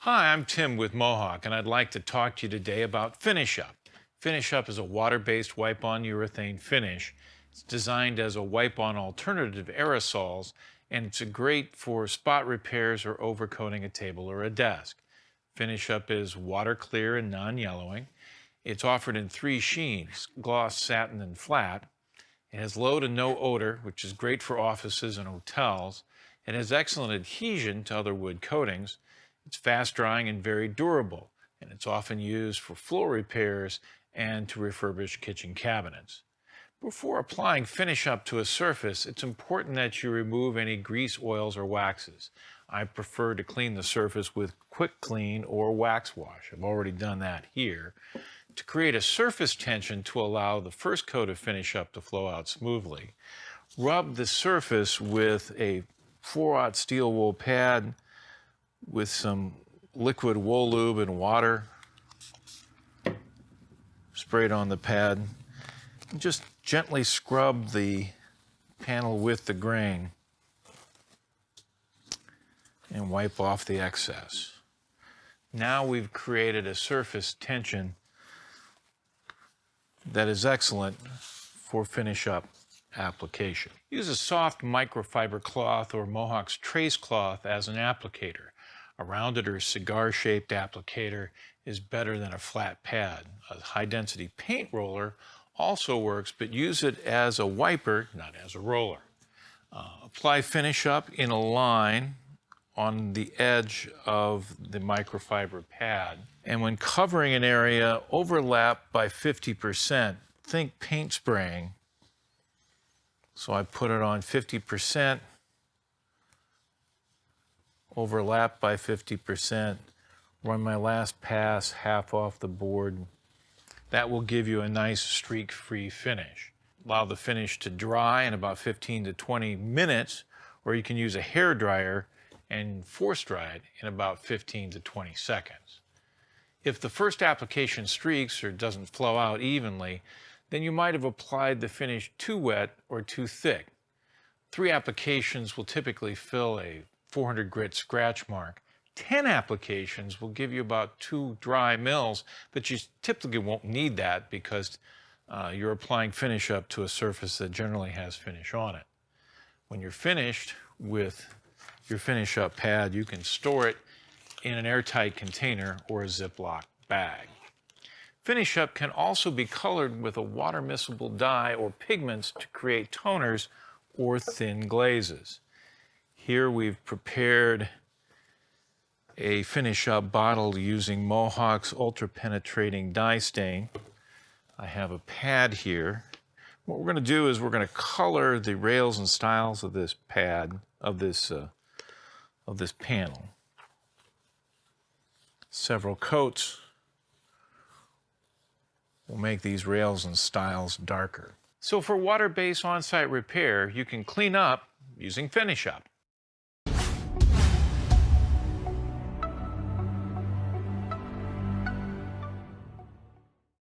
Hi, I'm Tim with Mohawk, and I'd like to talk to you today about Finish Up. Finish Up is a water-based wipe-on urethane finish. It's designed as a wipe-on alternative to aerosols, and it's great for spot repairs or overcoating a table or a desk. Finish Up is water clear and non-yellowing. It's offered in three sheens: gloss, satin, and flat. It has low to no odor, which is great for offices and hotels. It has excellent adhesion to other wood coatings. It's fast drying and very durable, and it's often used for floor repairs and to refurbish kitchen cabinets. Before applying Finish Up to a surface, it's important that you remove any grease, oils, or waxes. I prefer to clean the surface with Quick Clean or Wax Wash. I've already done that here. To create a surface tension to allow the first coat of Finish Up to flow out smoothly, rub the surface with a 4/0 steel wool pad with some liquid wool lube and water. Spray it on the pad. And just gently scrub the panel with the grain and wipe off the excess. Now we've created a surface tension that is excellent for Finish Up application. Use a soft microfiber cloth or Mohawk's trace cloth as an applicator. A rounded or cigar-shaped applicator is better than a flat pad. A high-density paint roller also works, but use it as a wiper, not as a roller. Apply Finish Up in a line on the edge of the microfiber pad. And when covering an area, overlap by 50%. Think paint spraying. So I put it on 50%, overlap by 50%, run my last pass half off the board. That will give you a nice streak-free finish. Allow the finish to dry in about 15 to 20 minutes, or you can use a hair dryer and force dry it in about 15 to 20 seconds. If the first application streaks or doesn't flow out evenly, then you might have applied the finish too wet or too thick. 3 applications will typically fill a 400 grit scratch mark. 10 applications will give you about 2 dry mills, but you typically won't need that because you're applying Finish Up to a surface that generally has finish on it. When you're finished with your Finish Up pad, you can store it in an airtight container or a Ziploc bag. Finish Up can also be colored with a water miscible dye or pigments to create toners or thin glazes. Here we've prepared a Finish Up bottle using Mohawk's ultra penetrating dye stain. I have a pad here. What we're going to do is we're going to color the rails and stiles of this pad, of this panel. Several coats will make these rails and stiles darker. So for water-based on-site repair, you can clean up using Finish Up.